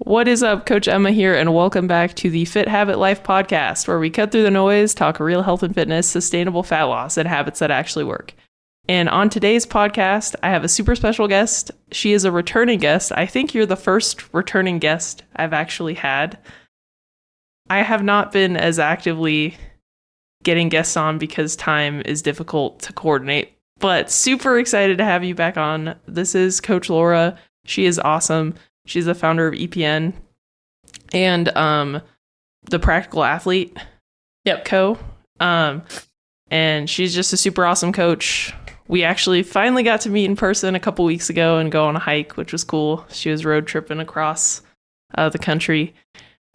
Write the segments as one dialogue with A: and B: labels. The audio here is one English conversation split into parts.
A: What is up? Coach Emma here, and welcome back to the Fit Habit Life podcast, where we cut through the noise, talk real health and fitness, sustainable fat loss, and habits that actually work. And on today's podcast, I have a super special guest. She is a returning guest. I think you're the first returning guest I've actually had. I have not been as actively getting guests on because time is difficult to coordinate, but super excited to have you back on. This is Coach Laura. She is awesome. She's the founder of EPN and the Practical Athlete Co. And she's just a super awesome coach. We actually finally got to meet in person a couple weeks ago and go on a hike, which was cool. She was road tripping across the country.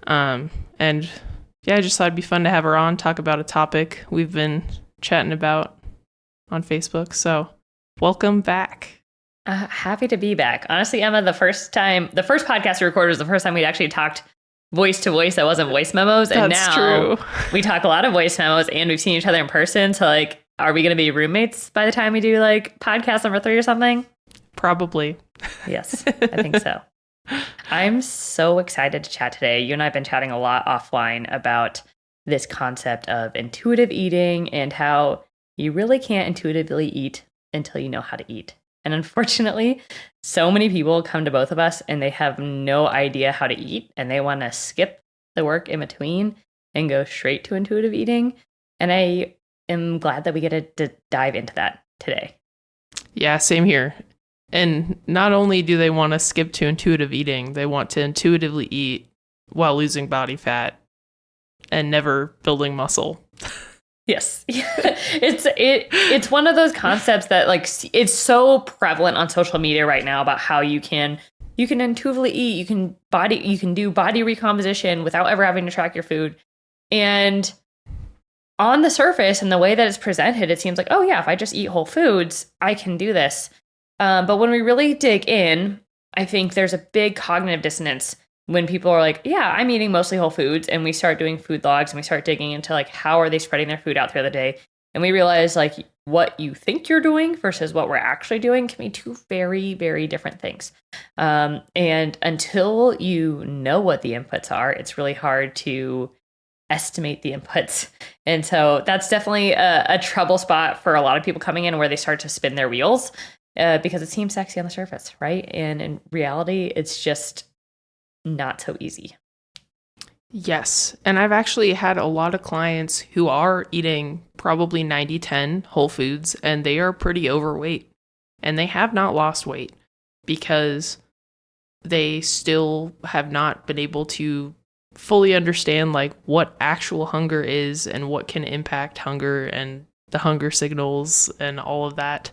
A: And yeah, I just thought it'd be fun to have her on, talk about a topic we've been chatting about on Facebook. So welcome back.
B: Happy to be back. Honestly, Emma, the first podcast we recorded was the first time we'd actually talked voice to voice. That wasn't voice memos. And
A: That's
B: now
A: true.
B: We talk a lot of voice memos and we've seen each other in person. So like, are we going to be roommates by the time we do like podcast number 3 or something?
A: Probably.
B: Yes, I think so. I'm so excited to chat today. You and I have been chatting a lot offline about this concept of intuitive eating and how you really can't intuitively eat until you know how to eat. And unfortunately, so many people come to both of us and they have no idea how to eat and they want to skip the work in between and go straight to intuitive eating. And I am glad that we get to dive into that today.
A: Yeah, same here. And not only do they want to skip to intuitive eating, they want to intuitively eat while losing body fat and never building muscle.
B: Yes. It's one of those concepts that like it's so prevalent on social media right now about how you can intuitively eat, you can do body recomposition without ever having to track your food. And on the surface and the way that it's presented, it seems like, oh yeah, if I just eat whole foods, I can do this. But when we really dig in, I think there's a big cognitive dissonance when people are like, yeah, I'm eating mostly whole foods, and we start doing food logs and we start digging into like, how are they spreading their food out throughout the day? And we realize like what you think you're doing versus what we're actually doing can be two very, very different things. And until you know what the inputs are, it's really hard to estimate the inputs. And so that's definitely a trouble spot for a lot of people coming in where they start to spin their wheels because it seems sexy on the surface, right? And in reality, it's just not so easy.
A: Yes. And I've actually had a lot of clients who are eating probably 90-10 whole foods, and they are pretty overweight. And they have not lost weight because they still have not been able to fully understand like what actual hunger is and what can impact hunger and the hunger signals and all of that.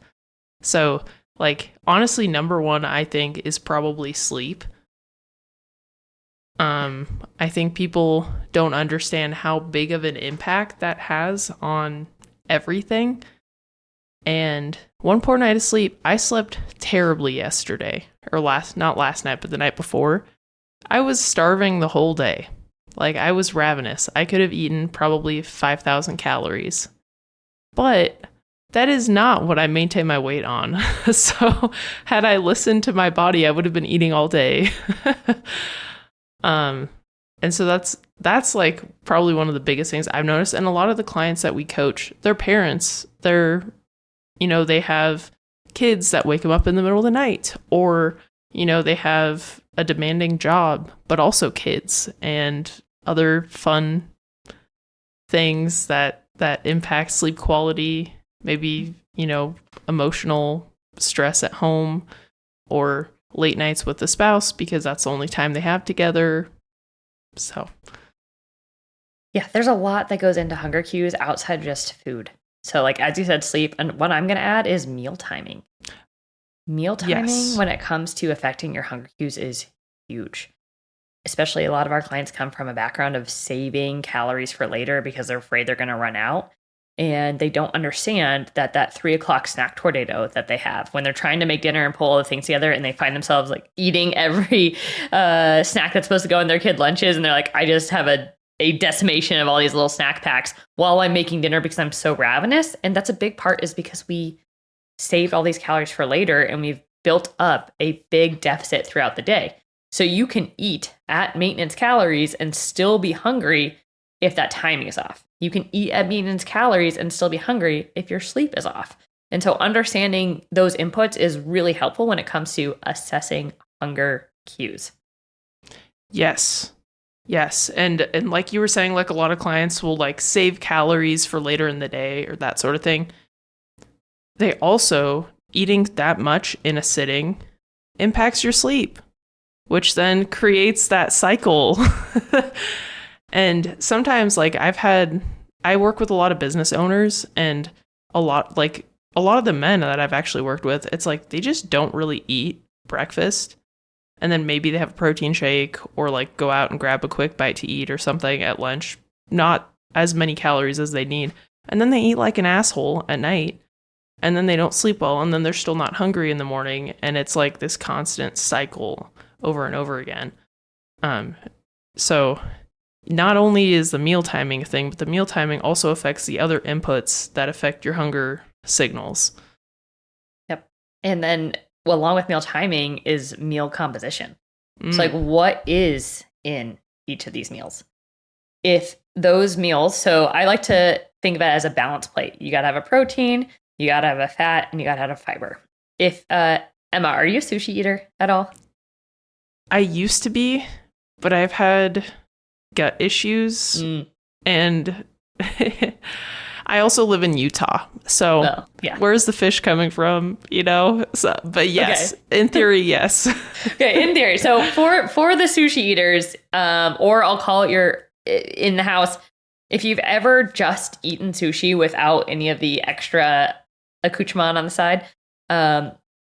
A: So like honestly, number one, I think is probably sleep. I think people don't understand how big of an impact that has on everything. And one poor night of sleep, I slept terribly yesterday, or not last night, but the night before. I was starving the whole day. Like I was ravenous. I could have eaten probably 5,000 calories. But that is not what I maintain my weight on. So had I listened to my body, I would have been eating all day. And so that's like probably one of the biggest things I've noticed. And a lot of the clients that we coach, their parents, they have kids that wake them up in the middle of the night, or, they have a demanding job, but also kids and other fun things that impact sleep quality, maybe, emotional stress at home, or late nights with the spouse because that's the only time they have together. So
B: yeah, there's a lot that goes into hunger cues outside of just food. So like, as you said, sleep. And what I'm going to add is meal timing. Meal timing, yes, when it comes to affecting your hunger cues is huge. Especially a lot of our clients come from a background of saving calories for later because they're afraid they're going to run out. And they don't understand that 3:00 snack tornado that they have when they're trying to make dinner and pull all the things together, and they find themselves like eating every snack that's supposed to go in their kid lunches. And they're like, I just have a decimation of all these little snack packs while I'm making dinner because I'm so ravenous. And that's a big part is because we saved all these calories for later and we've built up a big deficit throughout the day. So you can eat at maintenance calories and still be hungry if that timing is off. You can eat at maintenance calories and still be hungry if your sleep is off. And so understanding those inputs is really helpful when it comes to assessing hunger cues.
A: Yes. Yes. And like you were saying, like a lot of clients will like save calories for later in the day or that sort of thing. They also, eating that much in a sitting impacts your sleep, which then creates that cycle. And sometimes like I work with a lot of business owners, and a lot of the men that I've actually worked with, it's like they just don't really eat breakfast. And then maybe they have a protein shake or like go out and grab a quick bite to eat or something at lunch, not as many calories as they need. And then they eat like an asshole at night, and then they don't sleep well, and then they're still not hungry in the morning. And it's like this constant cycle over and over again. So not only is the meal timing a thing, but the meal timing also affects the other inputs that affect your hunger signals.
B: Yep. And then along with meal timing is meal composition. So like what is in each of these meals? If those meals, so I like to think of it as a balanced plate. You got to have a protein, you got to have a fat, and you got to have a fiber. If, Emma, are you a sushi eater at all?
A: I used to be, but I've had gut issues, and I also live in Utah. So where's the fish coming from? So, but yes, in theory, yes.
B: Okay, in theory. So for the sushi eaters, or I'll call it your in the house, if you've ever just eaten sushi without any of the extra accoutrement on the side,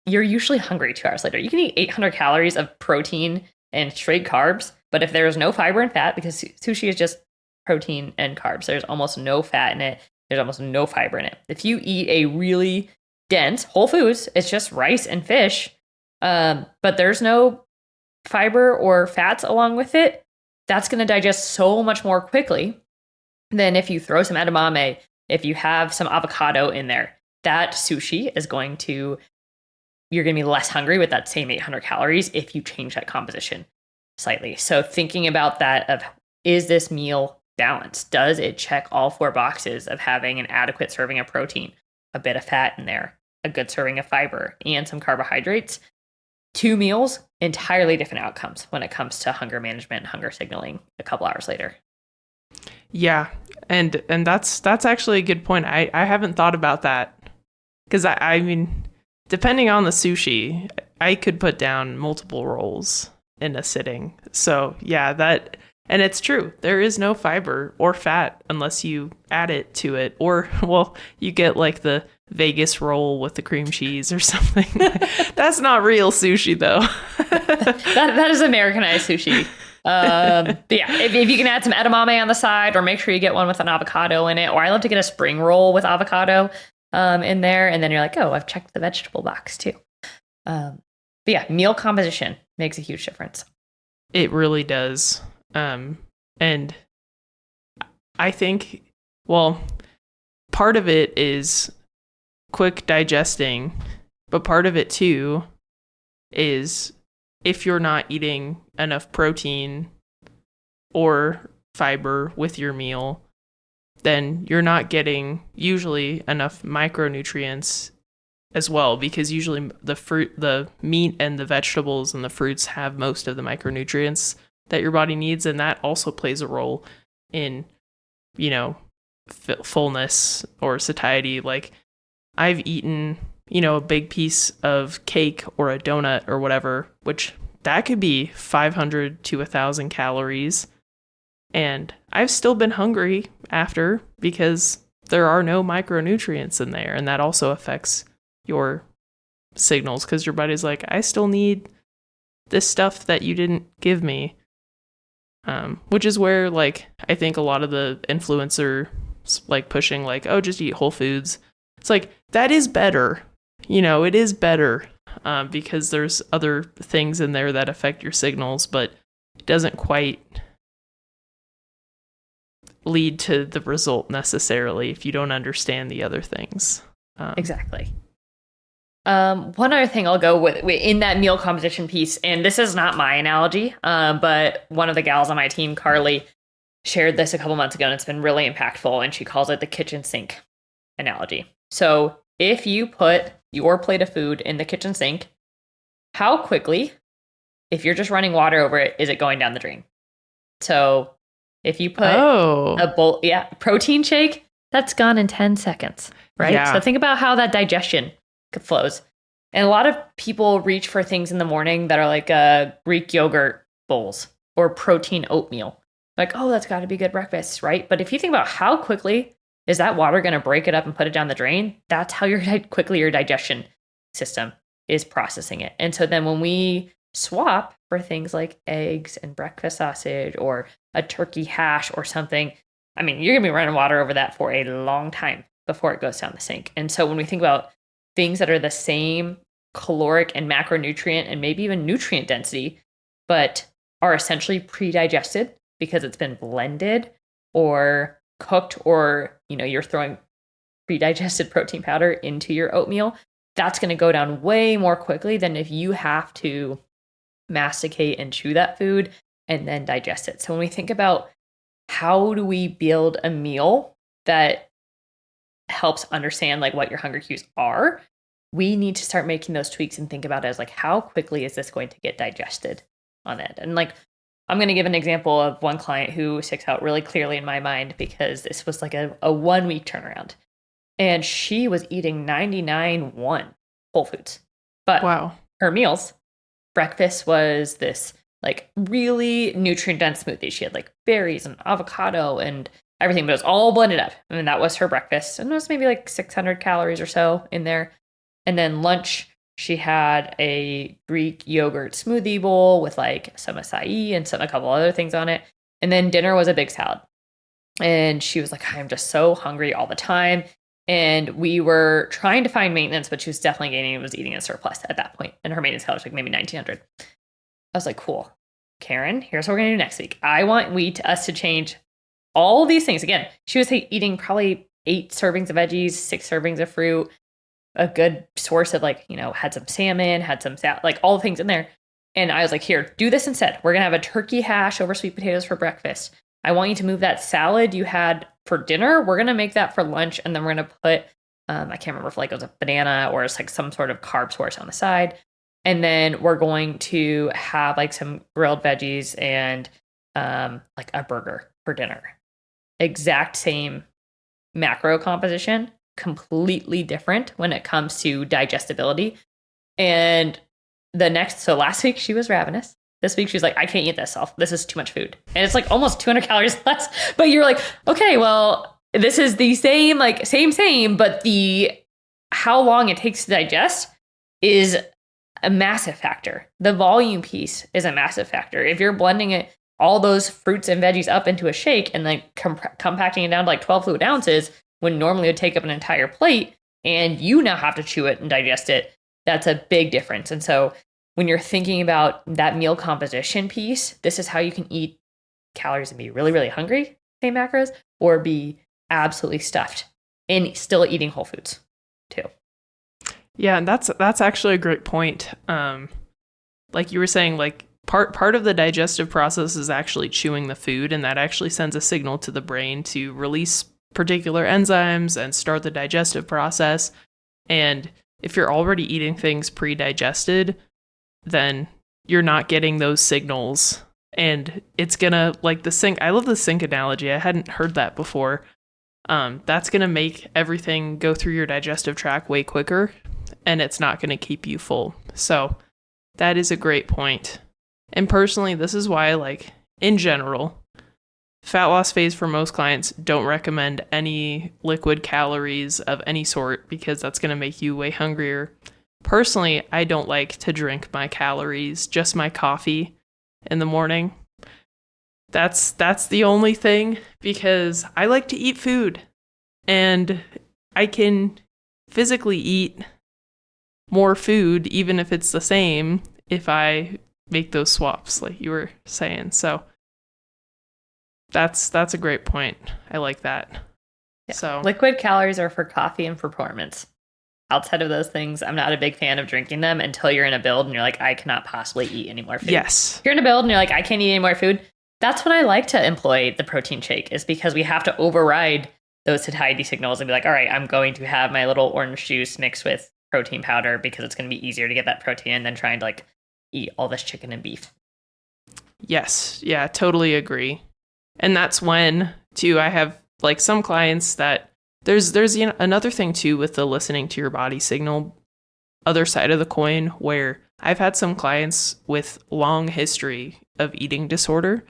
B: you're usually hungry 2 hours later. You can eat 800 calories of protein and straight carbs, but if there is no fiber and fat, because sushi is just protein and carbs, there's almost no fat in it. There's almost no fiber in it. If you eat a really dense whole foods, it's just rice and fish, but there's no fiber or fats along with it, that's going to digest so much more quickly than if you throw some edamame, if you have some avocado in there. That sushi is you're going to be less hungry with that same 800 calories if you change that composition slightly. So thinking about that of, is this meal balanced? Does it check all 4 boxes of having an adequate serving of protein, a bit of fat in there, a good serving of fiber, and some carbohydrates? 2 meals, entirely different outcomes when it comes to hunger management and hunger signaling a couple hours later.
A: Yeah, and that's actually a good point. I haven't thought about that, because I mean, depending on the sushi, I could put down multiple rolls in a sitting. So yeah, and it's true. There is no fiber or fat unless you add it to it. Or, well, you get like the Vegas roll with the cream cheese or something. That's not real sushi, though.
B: that is Americanized sushi. But yeah, if you can add some edamame on the side, or make sure you get one with an avocado in it. Or I love to get a spring roll with avocado in there. And then you're like, oh, I've checked the vegetable box too. But yeah, meal composition makes a huge difference.
A: It really does. And I think, well, part of it is quick digesting, but part of it too is if you're not eating enough protein or fiber with your meal, then you're not getting usually enough micronutrients as well, because usually the meat and the vegetables and the fruits have most of the micronutrients that your body needs, and that also plays a role in, fullness or satiety. Like, I've eaten, a big piece of cake or a donut or whatever, which that could be 500 to 1,000 calories, and I've still been hungry after because there are no micronutrients in there, and that also affects your signals, because your body's like, I still need this stuff that you didn't give me. Which is where, like, I think a lot of the influencers, like, pushing, like, oh, just eat whole foods. It's like, that is better. It is better because there's other things in there that affect your signals, but it doesn't quite lead to the result necessarily if you don't understand the other things.
B: Exactly. One other thing I'll go with in that meal composition piece, and this is not my analogy, but one of the gals on my team, Carly, shared this a couple months ago, and it's been really impactful, and she calls it the kitchen sink analogy. So if you put your plate of food in the kitchen sink, how quickly, if you're just running water over it, is it going down the drain? So if you put a bowl, protein shake, that's gone in 10 seconds, right?
A: Yeah.
B: So think about how that digestion flows. And a lot of people reach for things in the morning that are like Greek yogurt bowls or protein oatmeal. Like, oh, that's got to be good breakfast, right? But if you think about how quickly is that water going to break it up and put it down the drain, that's how quickly your digestion system is processing it. And so then when we swap for things like eggs and breakfast sausage or a turkey hash or something, I mean, you're going to be running water over that for a long time before it goes down the sink. And so when we think about things that are the same caloric and macronutrient and maybe even nutrient density, but are essentially pre-digested because it's been blended or cooked, or you're throwing pre-digested protein powder into your oatmeal, that's going to go down way more quickly than if you have to masticate and chew that food and then digest it. So when we think about how do we build a meal that helps understand like what your hunger cues are, we need to start making those tweaks and think about it as like, how quickly is this going to get digested on it? And like, I'm going to give an example of one client who sticks out really clearly in my mind because this was like a 1 week turnaround, and she was eating 99.1 whole foods. But
A: wow,
B: her meals, breakfast was this like really nutrient dense smoothie. She had like berries and avocado and everything, but it was all blended up. And that was her breakfast. And it was maybe like 600 calories or so in there. And then lunch, she had a Greek yogurt smoothie bowl with like some acai and a couple other things on it. And then dinner was a big salad. And she was like, I'm just so hungry all the time. And we were trying to find maintenance, but she was definitely gaining and was eating a surplus at that point. And her maintenance calories was like maybe 1900. I was like, cool. Karen, here's what we're going to do next week. I want us to change all these things. Again, she was eating probably 8 servings of veggies, 6 servings of fruit, a good source of like, had some salmon, had some like all the things in there. And I was like, here, do this instead. We're going to have a turkey hash over sweet potatoes for breakfast. I want you to move that salad you had for dinner. We're going to make that for lunch. And then we're going to put, I can't remember if like it was a banana or it's like some sort of carb source on the side. And then we're going to have like some grilled veggies and like a burger for dinner. Exact same macro composition, completely different when it comes to digestibility. And so last week she was ravenous. This week she was like, I can't eat this. This is too much food. And it's like almost 200 calories less. But you're like, okay, well, this is the same, like same, but the how long it takes to digest is a massive factor. The volume piece is a massive factor. If you're blending it, all those fruits and veggies up into a shake and like compacting it down to like 12 fluid ounces, when normally it would take up an entire plate, and you now have to chew it and digest it, that's a big difference. And so when you're thinking about that meal composition piece, this is how you can eat calories and be really, really hungry, same macros, or be absolutely stuffed and still eating whole foods too.
A: Yeah, and that's actually a great point. Like you were saying, like part of the digestive process is actually chewing the food, and that actually sends a signal to the brain to release particular enzymes and start the digestive process. And if you're already eating things pre-digested, then you're not getting those signals, and it's gonna, like the sink. I love the sink analogy. I hadn't heard that before. That's gonna make everything go through your digestive tract way quicker, and it's not gonna keep you full. So that is a great point. And personally, this is why, like in general, fat loss phase for most clients don't recommend any liquid calories of any sort, because that's going to make you way hungrier. Personally, I don't like to drink my calories, just my coffee in the morning. That's the only thing, because I like to eat food, and I can physically eat more food even if it's the same if I make those swaps like you were saying. So that's a great point. I like that.
B: Yeah.
A: So
B: liquid calories are for coffee and performance. outside of those things, I'm not a big fan of drinking them until you're in a build and you're like, I cannot possibly eat any more food.
A: Yes.
B: If you're in a build and you're like, I can't eat any more food. That's when I like to employ the protein shake, is because we have to override those satiety signals and be like, all right, I'm going to have my little orange juice mixed with protein powder because it's going to be easier to get that protein than trying to like eat all this chicken and beef.
A: Yes. Yeah, totally agree. And that's when, too, I have like some clients that there's another thing too with the listening to your body signal, other side of the coin, where I've had some clients with long history of eating disorder,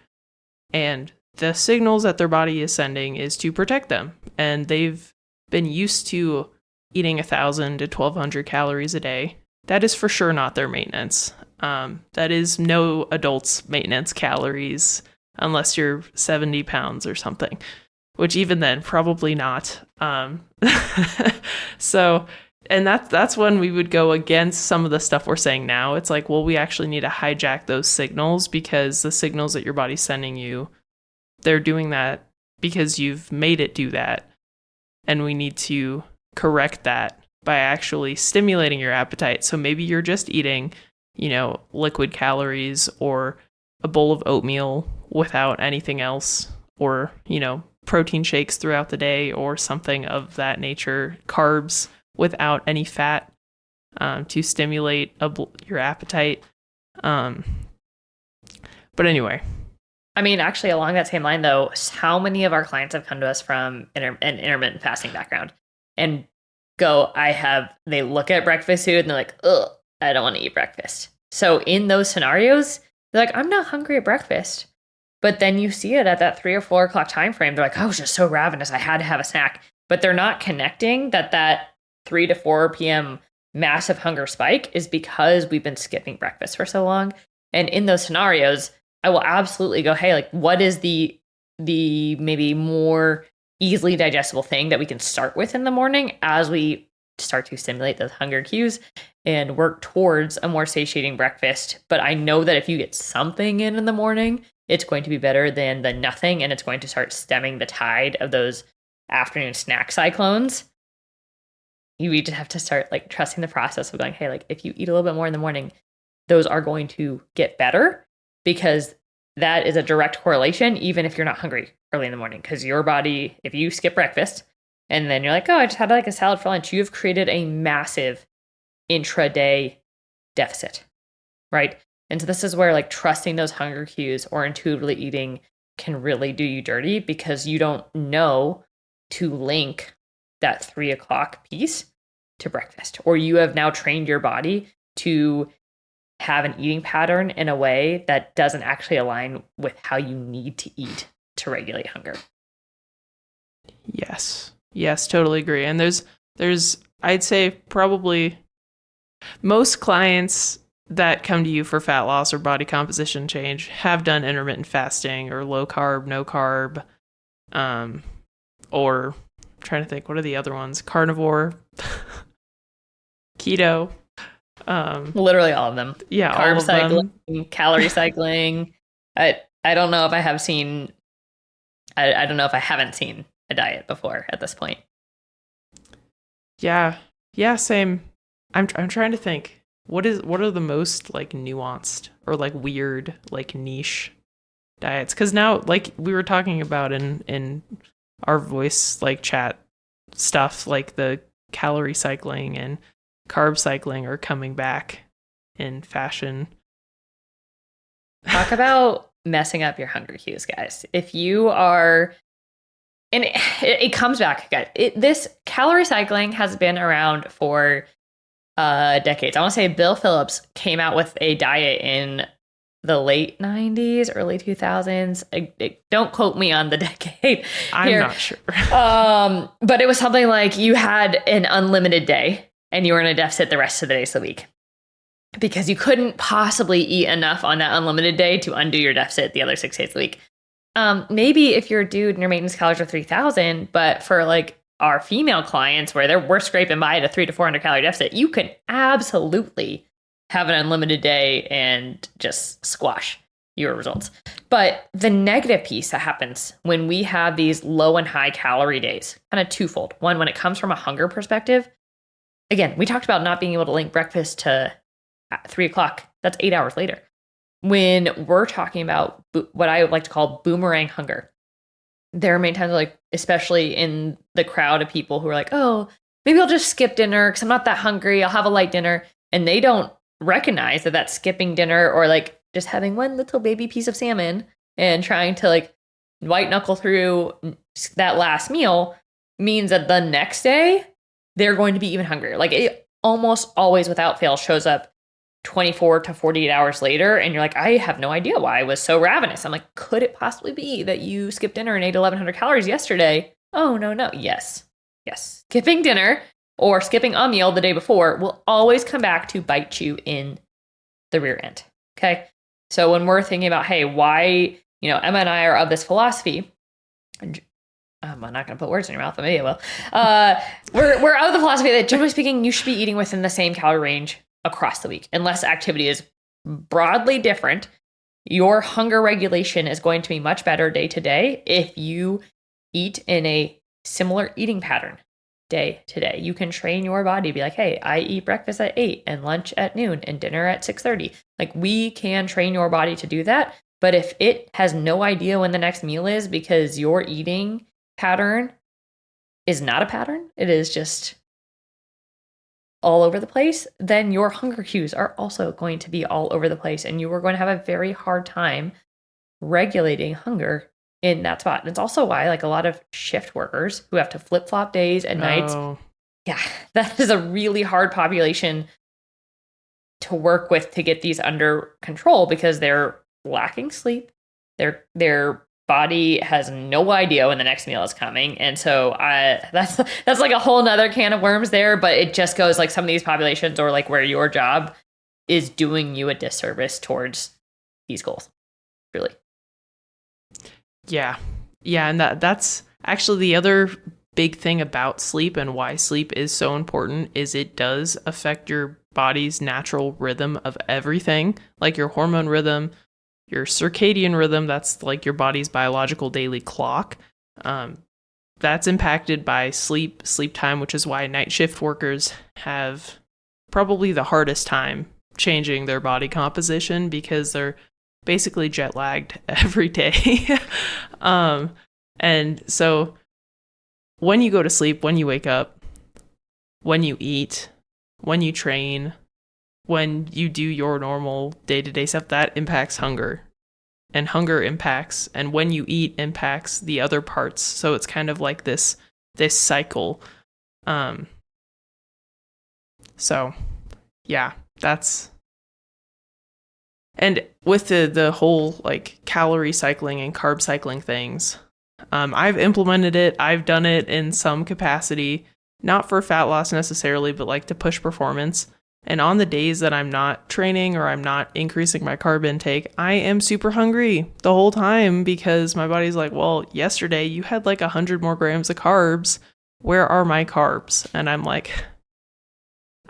A: and the signals that their body is sending is to protect them. And they've been used to eating 1,000 to 1,200 calories a day. That is for sure not their maintenance. That is no adult's maintenance calories unless you're 70 pounds or something, which even then, probably not. So, and that's when we would go against some of the stuff we're saying now. It's like, well, we actually need to hijack those signals, because the signals that your body's sending you, they're doing that because you've made it do that. And we need to correct that by actually stimulating your appetite. So maybe you're just eating, liquid calories or a bowl of oatmeal without anything else, or, protein shakes throughout the day or something of that nature, carbs without any fat, to stimulate your appetite. But anyway.
B: I mean, actually, along that same line, though, how many of our clients have come to us from an intermittent fasting background and they look at breakfast food and they're like, ugh, I don't want to eat breakfast. So in those scenarios, they're like, I'm not hungry at breakfast. But then you see it at that 3 or 4 o'clock time frame. They're like, I was just so ravenous, I had to have a snack. But they're not connecting that 3 to 4 p.m. massive hunger spike is because we've been skipping breakfast for so long. And in those scenarios, I will absolutely go, hey, like, what is the maybe more easily digestible thing that we can start with in the morning as we start to stimulate those hunger cues and work towards a more satiating breakfast. But I know that if you get something in the morning, it's going to be better than the nothing, and it's going to start stemming the tide of those afternoon snack cyclones. You just have to start like trusting the process of going, hey, like, if you eat a little bit more in the morning, those are going to get better, because that is a direct correlation, even if you're not hungry early in the morning. Because your body, if you skip breakfast and then you're like, oh, I just had like a salad for lunch, you have created a massive intraday deficit, right? And so this is where like trusting those hunger cues or intuitively eating can really do you dirty, because you don't know to link that 3 o'clock piece to breakfast, or you have now trained your body to have an eating pattern in a way that doesn't actually align with how you need to eat to regulate hunger.
A: Yes, totally agree. And there's I'd say probably most clients that come to you for fat loss or body composition change have done intermittent fasting or low carb, no carb, or I'm trying to think, what are the other ones? Carnivore, keto.
B: Literally all of them.
A: Yeah,
B: carb
A: all of
B: cycling,
A: them.
B: Calorie cycling. I don't know if I have seen. I don't know if I haven't seen a diet before at this point.
A: Yeah, same. I'm trying to think. What are the most like nuanced or like weird like niche diets? Because now, like we were talking about in our voice like chat stuff, like the calorie cycling and carb cycling are coming back in fashion.
B: Talk about messing up your hunger cues, guys. If you are, and it comes back, guys. This calorie cycling has been around for decades. I want to say Bill Phillips came out with a diet in the late 90s, early 2000s. Don't quote me on the decade.
A: I'm not sure.
B: But it was something like you had an unlimited day and you were in a deficit the rest of the days of the week, because you couldn't possibly eat enough on that unlimited day to undo your deficit the other 6 days of the week. Maybe if you're a dude and your maintenance calories are 3,000, but for like our female clients where we're scraping by at a 300 to 400 calorie deficit, you can absolutely have an unlimited day and just squash your results. But the negative piece that happens when we have these low and high calorie days, kind of twofold. One, when it comes from a hunger perspective, again, we talked about not being able to link breakfast to 3 o'clock. That's 8 hours later. When we're talking about what I would like to call boomerang hunger, there are many times, like, especially in the crowd of people who are like, oh, maybe I'll just skip dinner because I'm not that hungry. I'll have a light dinner. And they don't recognize that that's skipping dinner, or like just having one little baby piece of salmon and trying to like white knuckle through that last meal means that the next day they're going to be even hungrier. Like, it almost always without fail shows up 24 to 48 hours later, and you're like, I have no idea why I was so ravenous. I'm like, could it possibly be that you skipped dinner and ate 1,100 calories yesterday? Oh, no. Yes. Skipping dinner or skipping a meal the day before will always come back to bite you in the rear end. Okay. So when we're thinking about, hey, why, Emma and I are of this philosophy, I'm not going to put words in your mouth, but maybe I will. We're of the philosophy that, generally speaking, you should be eating within the same calorie range across the week. Unless activity is broadly different, your hunger regulation is going to be much better day to day if you eat in a similar eating pattern day to day. You can train your body to be like, hey, I eat breakfast at 8 and lunch at noon and dinner at 6:30. Like, we can train your body to do that. But if it has no idea when the next meal is because your eating pattern is not a pattern, it is just all over the place, then your hunger cues are also going to be all over the place, and you are going to have a very hard time regulating hunger in that spot. And it's also why, like, a lot of shift workers who have to flip-flop days and nights, that is a really hard population to work with to get these under control, because they're lacking sleep. Their body has no idea when the next meal is coming. And so that's like a whole nother can of worms there, but it just goes like some of these populations, or like where your job is doing you a disservice towards these goals. Really.
A: Yeah. And that's actually the other big thing about sleep, and why sleep is so important, is it does affect your body's natural rhythm of everything, like your hormone rhythm, your circadian rhythm. That's like your body's biological daily clock. That's impacted by sleep time, which is why night shift workers have probably the hardest time changing their body composition, because they're basically jet lagged every day. And so when you go to sleep, when you wake up, when you eat, when you train, when you do your normal day-to-day stuff, that impacts hunger. And hunger impacts, and when you eat, impacts the other parts. So it's kind of like this cycle. So yeah, that's, and with the whole like calorie cycling and carb cycling things, I've implemented it. I've done it in some capacity, not for fat loss necessarily, but like to push performance. And on the days that I'm not training or I'm not increasing my carb intake, I am super hungry the whole time, because my body's like, well, yesterday you had like 100 more grams of carbs. Where are my carbs? And I'm like,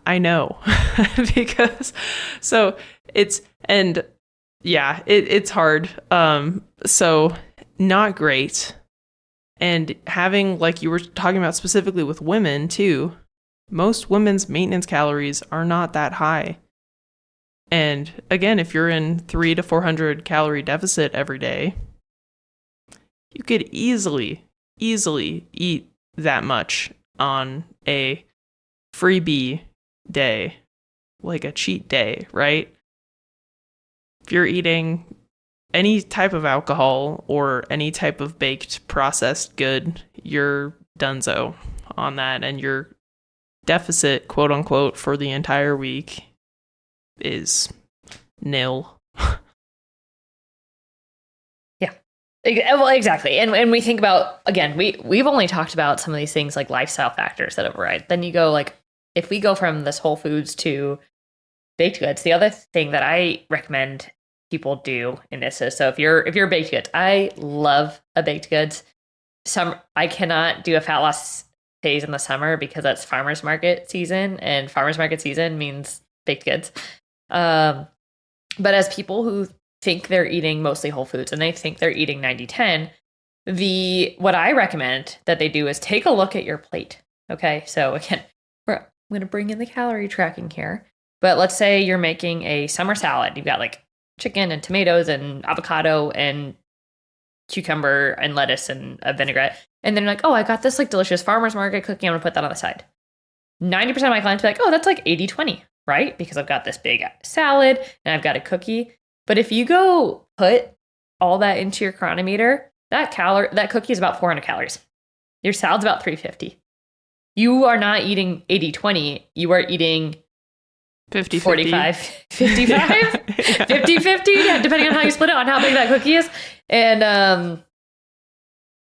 A: I know. Because so it's, and yeah, it's hard. So not great. And having, like you were talking about specifically with women too, most women's maintenance calories are not that high. And again, if you're in 300 to 400 calorie deficit every day, you could easily eat that much on a freebie day, like a cheat day, right? If you're eating any type of alcohol or any type of baked processed good, you're donezo on that, and your deficit, quote unquote, for the entire week is nil.
B: Yeah, well, exactly. And we think about, again, we've only talked about some of these things like lifestyle factors that override. Then you go like, if we go from this Whole Foods to baked goods, the other thing that I recommend people do in this is, so if you're baked goods, I love a baked goods. I cannot do a fat loss phase in the summer because that's farmers market season, and farmers market season means baked goods. But as people who think they're eating mostly whole foods and they think they're eating 90-10, what I recommend that they do is take a look at your plate. Okay, so again, going to bring in the calorie tracking here. But let's say you're making a summer salad. You've got like chicken and tomatoes and avocado and cucumber and lettuce and a vinaigrette. And then you're like, oh, I got this like delicious farmer's market cookie. I'm going to put that on the side. 90% of my clients be like, oh, that's like 80-20, right? Because I've got this big salad and I've got a cookie. But if you go put all that into your chronometer, that cookie is about 400 calories. Your salad's about 350. You are not eating 80-20. You are eating
A: 50,
B: 45, 55, yeah. 50, 50, yeah, depending on how you split it, on how big that cookie is. And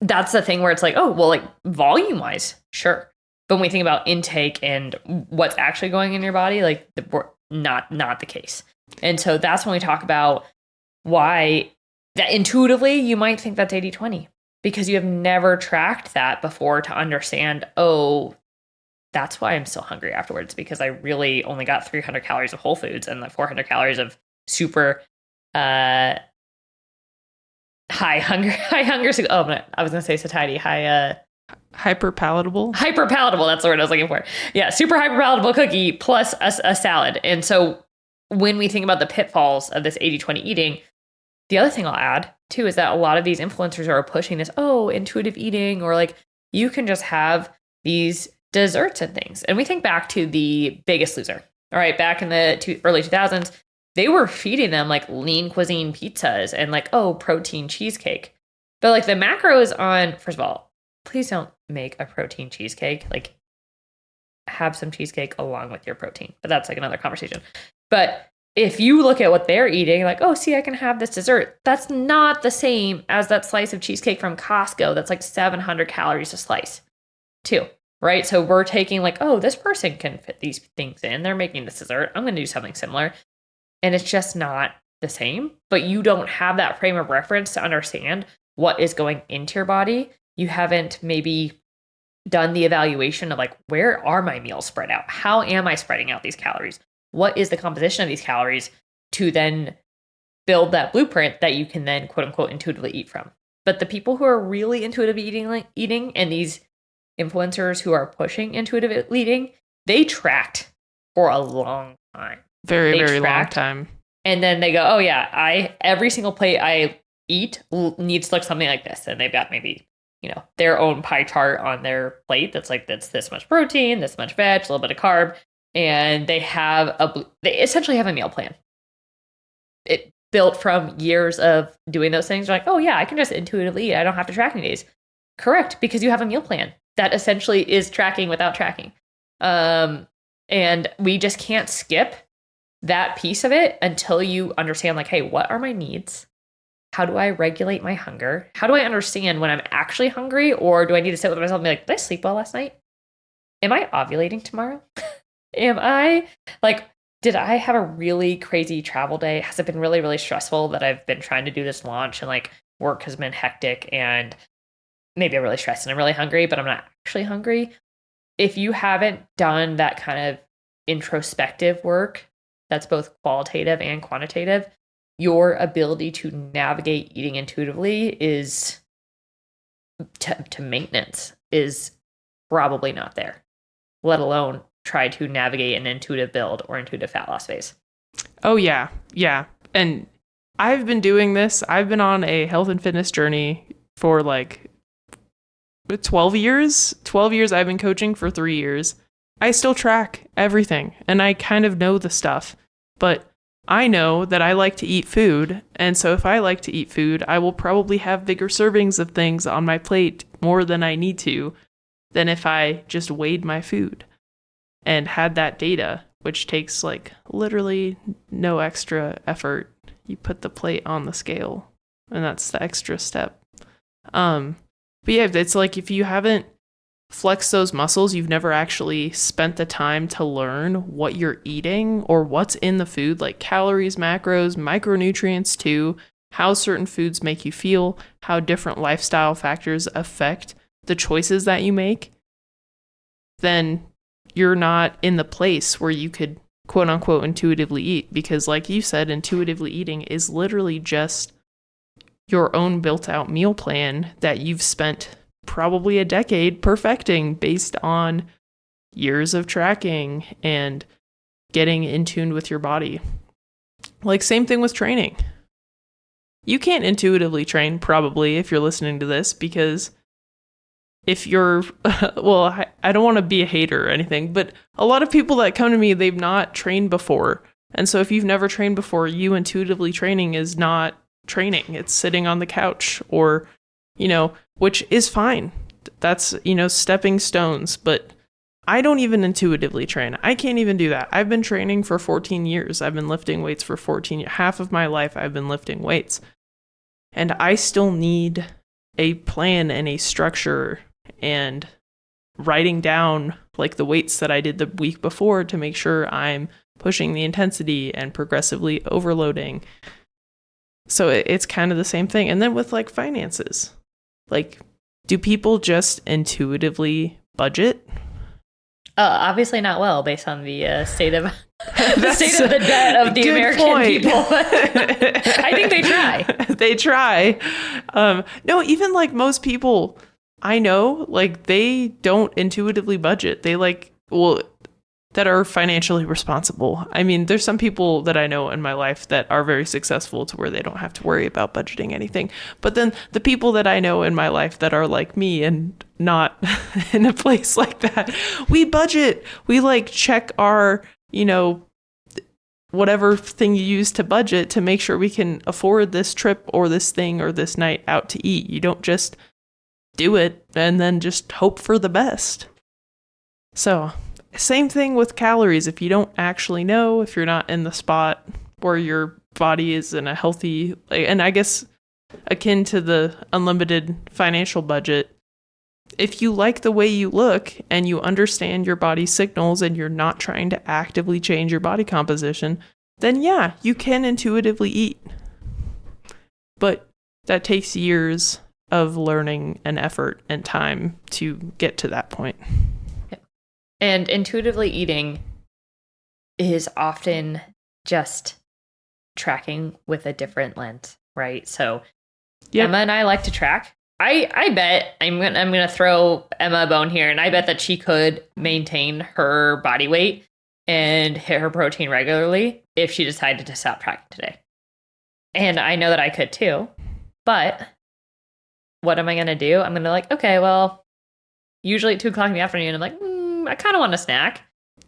B: that's the thing where it's like, oh, well, like volume wise, sure. But when we think about intake and what's actually going in your body, like not the case. And so that's when we talk about why that intuitively you might think that's 80-20 because you have never tracked that before to understand, oh, that's why I'm still hungry afterwards, because I really only got 300 calories of whole foods and like 400 calories of super high hunger. Oh, I was going to say satiety.
A: Hyper palatable.
B: That's the word I was looking for. Yeah. Super hyper palatable cookie plus a salad. And so when we think about the pitfalls of this 80-20 eating, the other thing I'll add too is that a lot of these influencers are pushing this, intuitive eating, or like you can just have these desserts and things. And we think back to The Biggest Loser. All right. Back in the early 2000s, they were feeding them like lean cuisine pizzas and like, protein cheesecake. But like the macros on, first of all, please don't make a protein cheesecake. Like have some cheesecake along with your protein. But that's like another conversation. But if you look at what they're eating, like, I can have this dessert. That's not the same as that slice of cheesecake from Costco. That's like 700 calories a slice too, right? So we're taking like, this person can fit these things in. They're making this dessert. I'm going to do something similar. And it's just not the same. But you don't have that frame of reference to understand what is going into your body. You haven't maybe done the evaluation of like, where are my meals spread out? How am I spreading out these calories? What is the composition of these calories to then build that blueprint that you can then quote unquote intuitively eat from? But the people who are really intuitive eating and these influencers who are pushing intuitive eating, they tracked for a long time.
A: Very long time.
B: And then they go, every single plate I eat needs to look something like this. And they've got maybe, their own pie chart on their plate that's this much protein, this much veg, a little bit of carb. And they essentially have a meal plan. It built from years of doing those things. You're like, I can just intuitively eat. I don't have to track any days. Correct, because you have a meal plan that essentially is tracking without tracking. And we just can't skip that piece of it until you understand like, hey, what are my needs? How do I regulate my hunger? How do I understand when I'm actually hungry? Or do I need to sit with myself and be like, did I sleep well last night? Am I ovulating tomorrow? Am I did I have a really crazy travel day? Has it been really, really stressful that I've been trying to do this launch and like work has been hectic and maybe I'm really stressed and I'm really hungry, but I'm not actually hungry? If you haven't done that kind of introspective work, that's both qualitative and quantitative, your ability to navigate eating intuitively is to maintenance is probably not there, let alone try to navigate an intuitive build or intuitive fat loss phase.
A: Oh, yeah. Yeah. And I've been doing this. I've been on a health and fitness journey for like 12 years. 12 years. I've been coaching for 3 years. I still track everything and I kind of know the stuff, but I know that I like to eat food. And so if I like to eat food, I will probably have bigger servings of things on my plate more than I need to than if I just weighed my food and had that data, which takes like literally no extra effort. You put the plate on the scale and that's the extra step. But yeah, it's like if you haven't flexed those muscles, you've never actually spent the time to learn what you're eating or what's in the food, like calories, macros, micronutrients too, how certain foods make you feel, how different lifestyle factors affect the choices that you make, then you're not in the place where you could quote unquote intuitively eat. Because like you said, intuitively eating is literally just your own built out meal plan that you've spent probably a decade perfecting based on years of tracking and getting in tune with your body. Like, same thing with training. You can't intuitively train, probably, if you're listening to this, because if you're, well, I don't want to be a hater or anything, but a lot of people that come to me, they've not trained before. And so if you've never trained before, you intuitively training is not training. It's sitting on the couch or, which is fine. That's, stepping stones. But I don't even intuitively train. I can't even do that. I've been training for 14 years. I've been lifting weights for 14 years. Half of my life I've been lifting weights. And I still need a plan and a structure and writing down like the weights that I did the week before to make sure I'm pushing the intensity and progressively overloading. So it's kind of the same thing. And then with like finances, like, do people just intuitively budget?
B: Obviously not well, based on the state of the debt of the American people. I think they try.
A: They try. No, even like most people I know, like, they don't intuitively budget. They that are financially responsible. I mean, there's some people that I know in my life that are very successful to where they don't have to worry about budgeting anything. But then the people that I know in my life that are like me and not in a place like that, we budget. We check our, whatever thing you use to budget to make sure we can afford this trip or this thing or this night out to eat. You don't just do it and then just hope for the best. So same thing with calories. If you don't actually know, if you're not in the spot where your body is in a healthy, and I guess akin to the unlimited financial budget, if you like the way you look and you understand your body's signals and you're not trying to actively change your body composition, then yeah, you can intuitively eat. But that takes years of learning and effort and time to get to that point.
B: And intuitively eating is often just tracking with a different lens, right? So yep. Emma and I like to track. I bet I'm gonna throw Emma a bone here, and I bet that she could maintain her body weight and hit her protein regularly if she decided to stop tracking today. And I know that I could too. But what am I gonna do? I'm gonna okay, well, usually at 2:00 in the afternoon, I'm like, I kind of want a snack.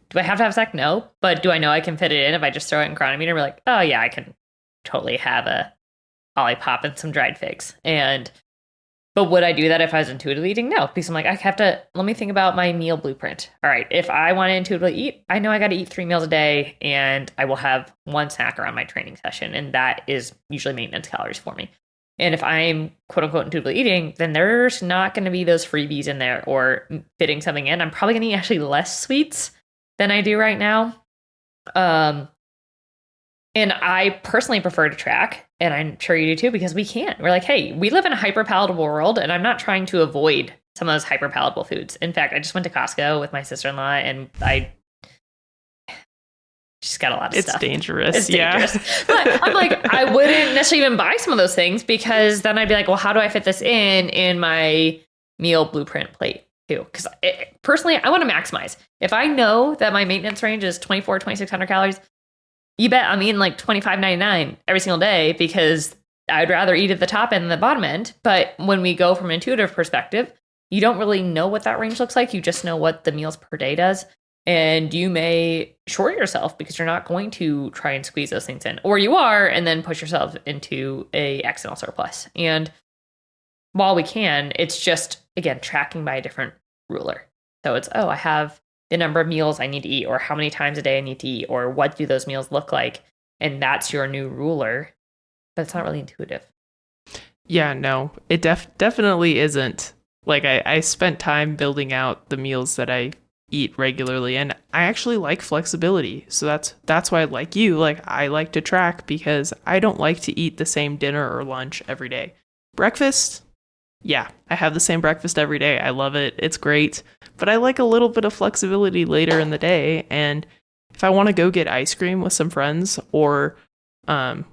B: Do I have to have a snack? No. But do I know I can fit it in if I just throw it in Chronometer? We're like, oh yeah, I can totally have a Olipop and some dried figs. But would I do that if I was intuitively eating? No, because I'm like, let me think about my meal blueprint. All right, if I want to intuitively eat, I know I got to eat 3 meals a day and I will have 1 snack around my training session. And that is usually maintenance calories for me. And if I'm quote unquote intuitively eating, then there's not going to be those freebies in there or fitting something in. I'm probably going to eat actually less sweets than I do right now. And I personally prefer to track, and I'm sure you do too, because we can't. We're like, hey, we live in a hyper palatable world, and I'm not trying to avoid some of those hyper palatable foods. In fact, I just went to Costco with my sister-in-law, and she's got a lot of stuff. It's dangerous. But I'm like, I wouldn't necessarily even buy some of those things, because then I'd be like, well, how do I fit this in my meal blueprint plate too? Because personally, I want to maximize. If I know that my maintenance range is 2,600 calories, you bet I'm eating like $25.99 every single day, because I'd rather eat at the top end than the bottom end. But when we go from an intuitive perspective, you don't really know what that range looks like. You just know what the meals per day does. And you may short yourself because you're not going to try and squeeze those things in. Or you are, and then push yourself into a accidental surplus. And while we can, it's just, again, tracking by a different ruler. So it's, I have the number of meals I need to eat, or how many times a day I need to eat, or what do those meals look like? And that's your new ruler. But it's not really intuitive.
A: Yeah, no, it definitely isn't. Like, I spent time building out the meals that I eat regularly, and I actually like flexibility. So that's why, like you, I like to track, because I don't like to eat the same dinner or lunch every day. Breakfast, yeah, I have the same breakfast every day. I love it. It's great. But I like a little bit of flexibility later in the day. And if I want to go get ice cream with some friends, or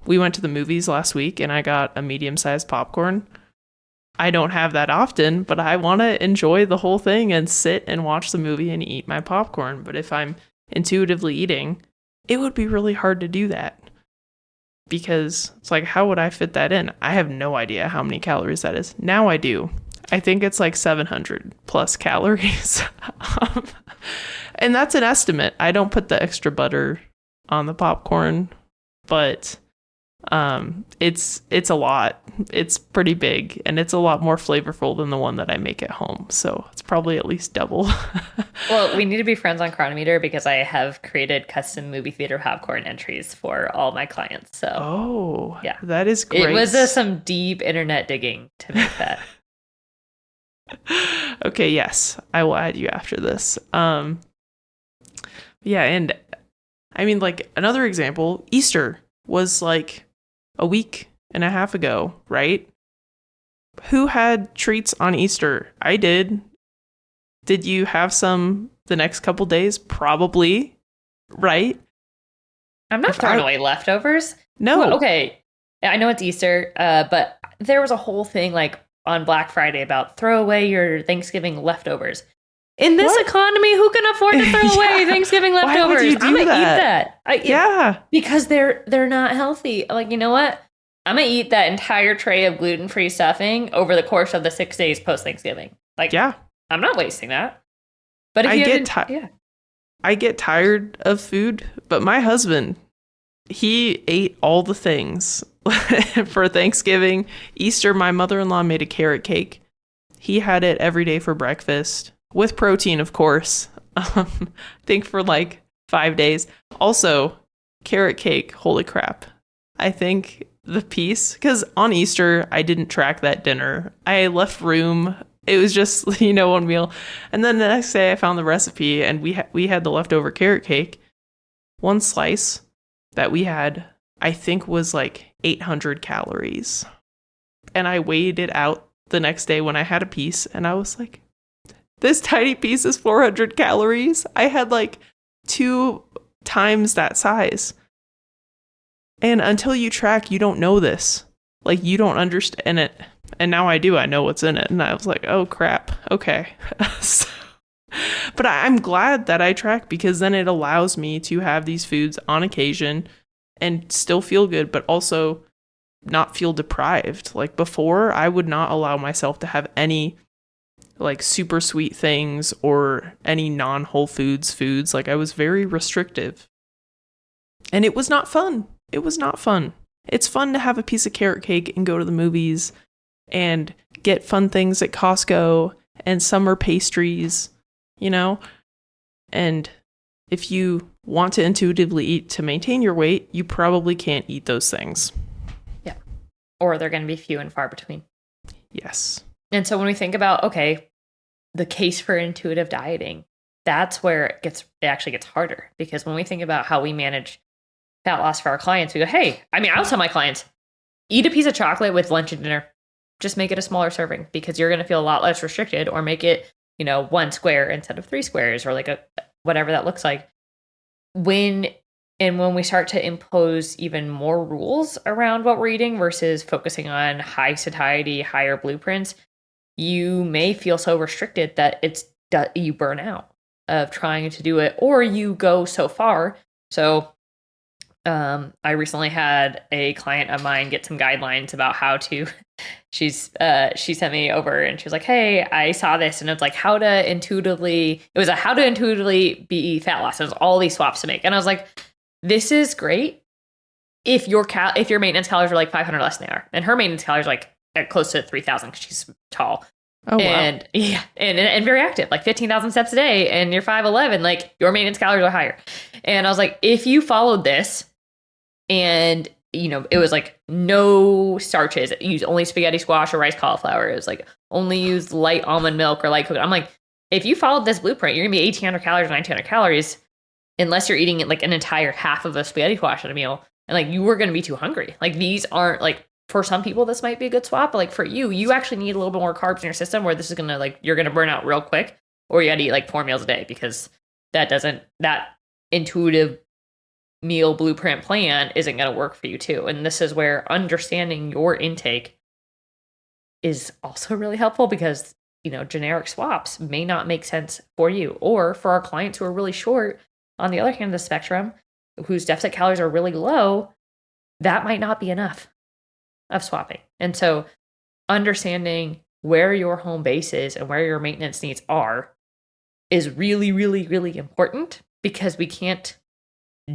A: we went to the movies last week and I got a medium-sized popcorn, I don't have that often, but I want to enjoy the whole thing and sit and watch the movie and eat my popcorn. But if I'm intuitively eating, it would be really hard to do that. Because it's like, how would I fit that in? I have no idea how many calories that is. Now I do. I think it's like 700 plus calories. And that's an estimate. I don't put the extra butter on the popcorn, but it's a lot. It's pretty big, and it's a lot more flavorful than the one that I make at home. So it's probably at least double.
B: Well, we need to be friends on Chronometer because I have created custom movie theater popcorn entries for all my clients. So
A: yeah, that is great.
B: It was some deep internet digging to make that.
A: Okay, yes, I will add you after this. Yeah, and I mean, like, another example, Easter was like a week and a half ago, right? Who had treats on Easter? I did. Did you have some the next couple days? Probably, right?
B: I'm not throwing away leftovers.
A: No.
B: Well, okay, I know it's Easter, but there was a whole thing like on Black Friday about throw away your Thanksgiving leftovers. In this economy, who can afford to throw away Thanksgiving leftovers?
A: Why would you do
B: I'm gonna
A: that?
B: eat that. Because they're not healthy. Like, you know what? I'm gonna eat that entire tray of gluten-free stuffing over the course of the 6 days post Thanksgiving. Like, yeah, I'm not wasting that. But if
A: I get tired of food, but my husband, he ate all the things for Thanksgiving. Easter, my mother-in-law made a carrot cake. He had it every day for breakfast. With protein, of course. I think for like 5 days. Also, carrot cake, holy crap. I think the piece, because on Easter, I didn't track that dinner. I left room. It was just, one meal. And then the next day I found the recipe and we had the leftover carrot cake. One slice that we had, I think, was like 800 calories. And I weighed it out the next day when I had a piece and I was like, this tiny piece is 400 calories. I had like 2 times that size. And until you track, you don't know this. Like, you don't understand it. And now I do. I know what's in it. And I was like, oh, crap. Okay. But I'm glad that I track because then it allows me to have these foods on occasion and still feel good, but also not feel deprived. Like before, I would not allow myself to have any like super sweet things or any non-Whole Foods foods. Like I was very restrictive. And it was not fun. It was not fun. It's fun to have a piece of carrot cake and go to the movies and get fun things at Costco and summer pastries, And if you want to intuitively eat to maintain your weight, you probably can't eat those things.
B: Yeah. Or they're going to be few and far between.
A: Yes.
B: And so when we think about, okay, the case for intuitive dieting, that's where it actually gets harder. Because when we think about how we manage fat loss for our clients, we go, hey, I'll tell my clients, eat a piece of chocolate with lunch and dinner. Just make it a smaller serving because you're going to feel a lot less restricted, or make it, 1 square instead of 3 squares, or like whatever that looks like. When we start to impose even more rules around what we're eating versus focusing on high satiety, higher blueprints, you may feel so restricted that you burn out of trying to do it, or you go so far. So I recently had a client of mine get some guidelines about how to, she sent me over and she was like, hey, I saw this, and it's like how to intuitively be fat loss. There's all these swaps to make. And I was like, this is great if your maintenance calories are like 500 less than they are. And her maintenance calories are like close to 3,000 because she's tall. Oh, and wow. Yeah, and very active, like 15,000 steps a day, and you're 5'11", like your maintenance calories are higher. And I was like, if you followed this, and it was like no starches, use only spaghetti squash or rice cauliflower. It was like only use light almond milk or light coconut. I'm like, if you followed this blueprint, you're gonna be 1,800 calories, 1,900 calories, unless you're eating like an entire half of a spaghetti squash at a meal, and like you were gonna be too hungry. Like these aren't like. For some people, this might be a good swap, but like for you actually need a little bit more carbs in your system, where this is gonna you're gonna burn out real quick, or you gotta eat like 4 meals a day, because that intuitive meal blueprint plan isn't gonna work for you too. And this is where understanding your intake is also really helpful because, generic swaps may not make sense for you. Or for our clients who are really short, on the other hand of the spectrum, whose deficit calories are really low, that might not be enough of swapping. And so understanding where your home base is and where your maintenance needs are is really, really, really important, because we can't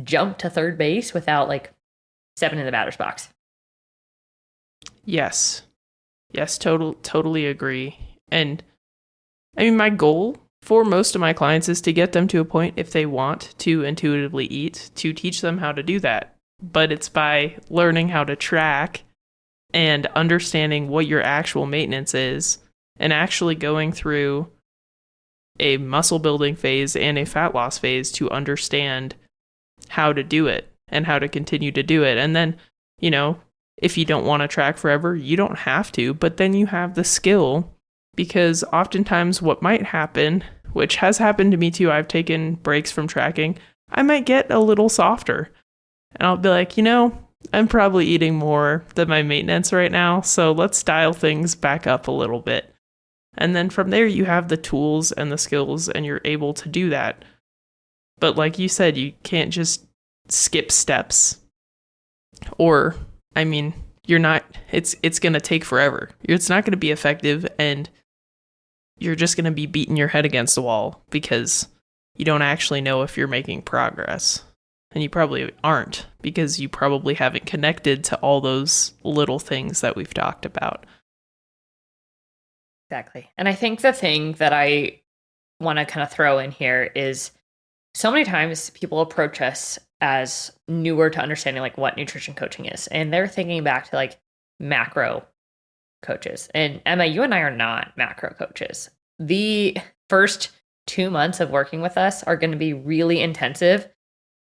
B: jump to third base without like 7 in the batter's box.
A: Yes. Yes, totally agree. And I mean, my goal for most of my clients is to get them to a point, if they want to intuitively eat, to teach them how to do that. But it's by learning how to track and understanding what your actual maintenance is, and actually going through a muscle building phase and a fat loss phase to understand how to do it and how to continue to do it. And then, if you don't want to track forever, you don't have to, but then you have the skill, because oftentimes what might happen, which has happened to me too, I've taken breaks from tracking, I might get a little softer and I'll be like, I'm probably eating more than my maintenance right now, so let's dial things back up a little bit. And then from there, you have the tools and the skills, and you're able to do that. But like you said, you can't just skip steps. Or, I mean, it's going to take forever. It's not going to be effective, and you're just going to be beating your head against the wall because you don't actually know if you're making progress. And you probably aren't, because you probably haven't connected to all those little things that we've talked about.
B: Exactly. And I think the thing that I want to kind of throw in here is, so many times people approach us as newer to understanding like what nutrition coaching is. And they're thinking back to like macro coaches. And Emma, you and I are not macro coaches. The first 2 months of working with us are going to be really intensive,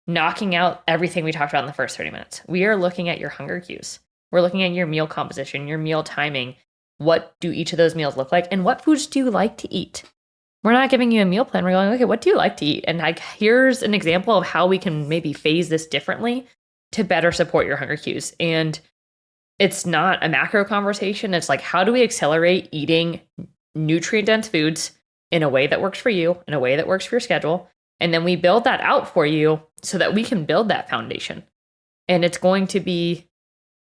B: knocking out everything we talked about in the first 30 minutes. We are looking at your hunger cues. We're looking at your meal composition, your meal timing. What do each of those meals look like? And what foods do you like to eat? We're not giving you a meal plan. We're going, okay, what do you like to eat? And like, here's an example of how we can maybe phase this differently to better support your hunger cues. And it's not a macro conversation. It's like, how do we accelerate eating nutrient-dense foods in a way that works for you, in a way that works for your schedule? And then we build that out for you so that we can build that foundation. And it's going to be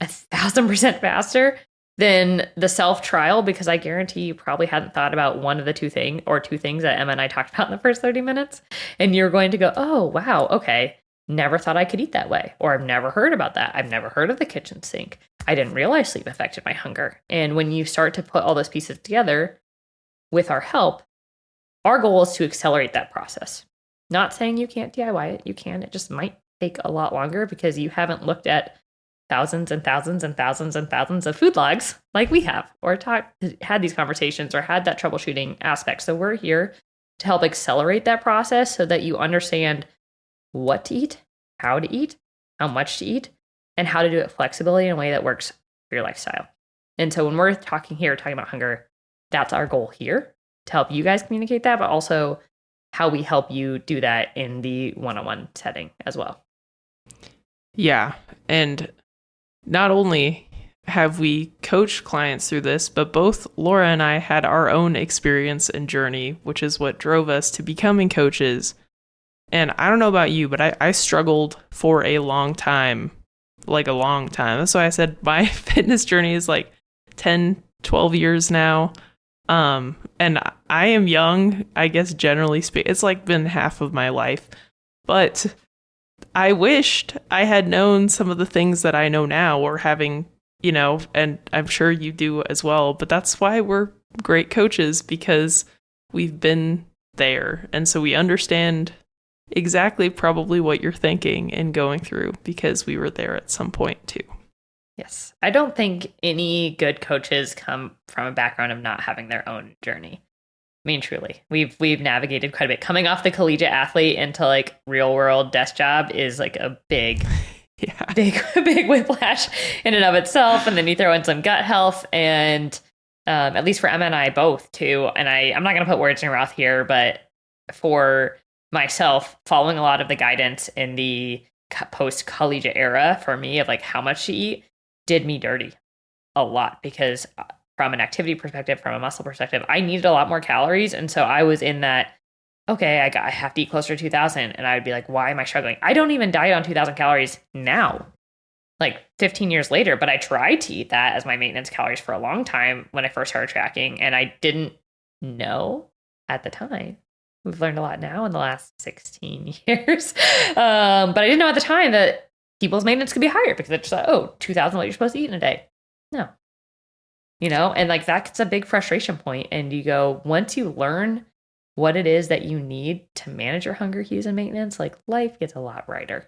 B: 1,000% faster than the self-trial, because I guarantee you probably hadn't thought about one of the two things that Emma and I talked about in the first 30 minutes. And you're going to go, oh, wow, okay. Never thought I could eat that way. Or I've never heard about that. I've never heard of the kitchen sink. I didn't realize sleep affected my hunger. And when you start to put all those pieces together with our help, our goal is to accelerate that process. Not saying you can't DIY it. You can. It just might take a lot longer because you haven't looked at thousands and thousands and thousands and thousands of food logs like we have, or had these conversations or had that troubleshooting aspect. So we're here to help accelerate that process so that you understand what to eat, how much to eat, and how to do it flexibly in a way that works for your lifestyle. And so when we're talking about hunger, that's our goal here, to help you guys communicate that, but also how we help you do that in the one-on-one setting as well.
A: Yeah. And not only have we coached clients through this, but both Laura and I had our own experience and journey, which is what drove us to becoming coaches. And I don't know about you, but I struggled for a long time, like a long time. That's why I said my fitness journey is like 10, 12 years now. And I am young, I guess, generally speaking. It's like been half of my life. But I wished I had known some of the things that I know now, or having, and I'm sure you do as well. But that's why we're great coaches, because we've been there. And so we understand exactly probably what you're thinking and going through, because we were there at some point too.
B: Yes. I don't think any good coaches come from a background of not having their own journey. I mean, truly, we've navigated quite a bit. Coming off the collegiate athlete into like real world desk job is like a big whiplash in and of itself. And then you throw in some gut health, and at least for Emma and I both too. And I'm not going to put words in your mouth here, but for myself, following a lot of the guidance in the post collegiate era for me of like how much to eat did me dirty a lot, because from an activity perspective, from a muscle perspective, I needed a lot more calories. And so I was in that, okay, I have to eat closer to 2,000. And I would be like, why am I struggling? I don't even diet on 2,000 calories now, like 15 years later, but I tried to eat that as my maintenance calories for a long time when I first started tracking. And I didn't know at the time. We've learned a lot now in the last 16 years. But I didn't know at the time that people's maintenance could be higher because it's just like, 2,000 what you're supposed to eat in a day. No. And like that's a big frustration point. And you go, once you learn what it is that you need to manage your hunger cues and maintenance, like life gets a lot brighter.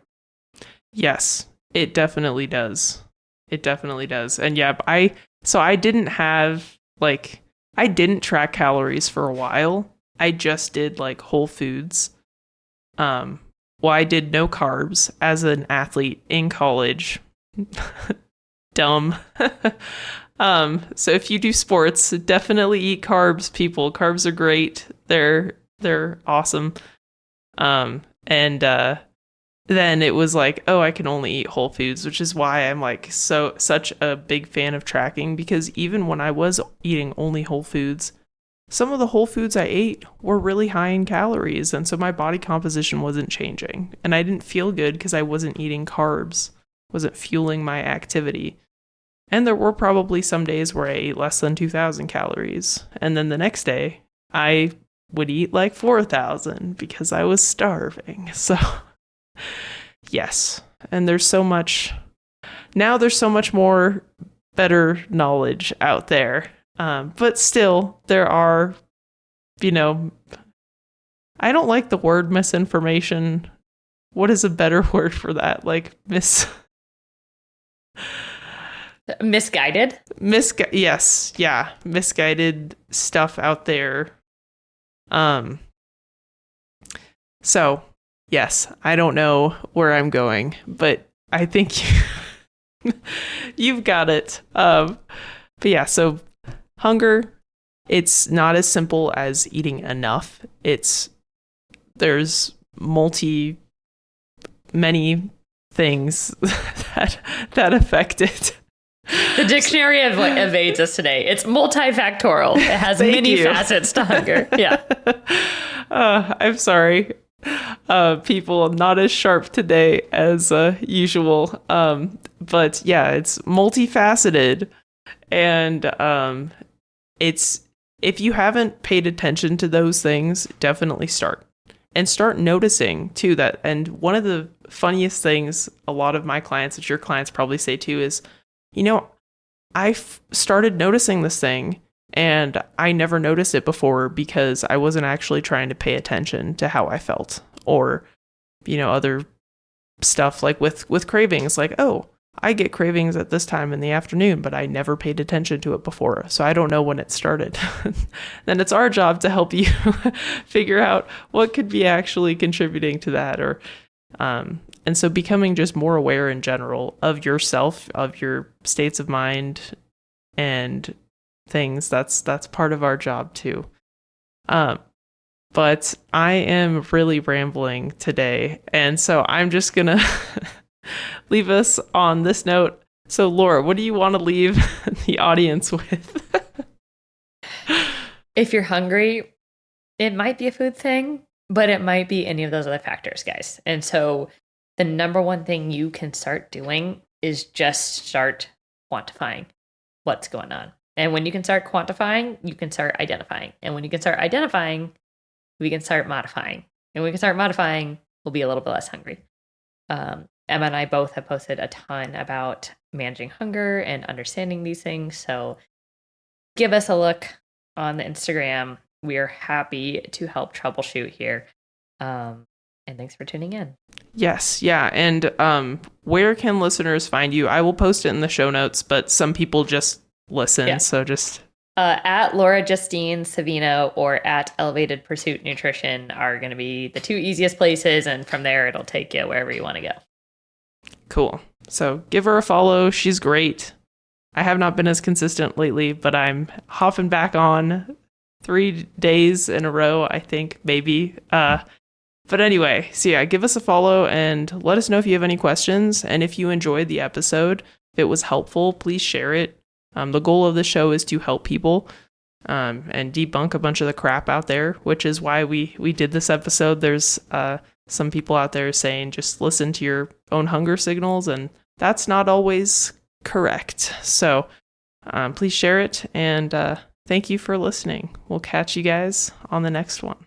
A: Yes, it definitely does. It definitely does. And yeah, I didn't track calories for a while. I just did like whole foods. I did no carbs as an athlete in college. Dumb. So if you do sports, definitely eat carbs, people. Carbs are great. They're awesome. Then it was like, I can only eat whole foods, which is why I'm like such a big fan of tracking, because even when I was eating only whole foods, some of the whole foods I ate were really high in calories, and so my body composition wasn't changing, and I didn't feel good because I wasn't eating carbs, wasn't fueling my activity. And there were probably some days where I ate less than 2,000 calories, and then the next day I would eat like 4,000 because I was starving. So yes, and there's so much more better knowledge out there. But still, there are, I don't like the word misinformation. What is a better word for that? Like
B: misguided?
A: Yes. Yeah. Misguided stuff out there. So yes, I don't know where I'm going, but I think you've got it. But yeah, so hunger, it's not as simple as eating enough. There's many things that affect it.
B: The dictionary evades us today. It's multifactorial. It has many facets to hunger. Yeah.
A: I'm sorry. People, I'm not as sharp today as usual. But yeah, it's multifaceted. And it's, if you haven't paid attention to those things, definitely start noticing too that. And one of the funniest things a lot of my clients, which your clients probably say too, is, I started noticing this thing and I never noticed it before because I wasn't actually trying to pay attention to how I felt, or, other stuff like with cravings, like, I get cravings at this time in the afternoon, but I never paid attention to it before, so I don't know when it started. Then it's our job to help you figure out what could be actually contributing to that, or and so becoming just more aware in general of yourself, of your states of mind and things, that's part of our job too. But I am really rambling today, and so I'm just gonna leave us on this note. So Laura, what do you want to leave the audience with?
B: If you're hungry, it might be a food thing, but it might be any of those other factors, guys. And so the number one thing you can start doing is just start quantifying what's going on. And when you can start quantifying, you can start identifying. And when you can start identifying, we can start modifying. And when we can start modifying, we'll be a little bit less hungry. Emma and I both have posted a ton about managing hunger and understanding these things. So give us a look on the Instagram. We are happy to help troubleshoot here. And thanks for tuning in.
A: Yes. Yeah. And where can listeners find you? I will post it in the show notes, but some people just listen. Yeah. So just...
B: at Laura Justine Savino or at Elevated Pursuit Nutrition are going to be the two easiest places. And from there, it'll take you wherever you want to go.
A: Cool. So give her a follow. She's great. I have not been as consistent lately, but I'm hopping back on 3 days in a row, I think, maybe. But anyway, so yeah, give us a follow and let us know if you have any questions. And if you enjoyed the episode, if it was helpful, please share it. The goal of the show is to help people and debunk a bunch of the crap out there, which is why we did this episode. There's some people out there saying just listen to your own hunger signals, and that's not always correct. So please share it, and thank you for listening. We'll catch you guys on the next one.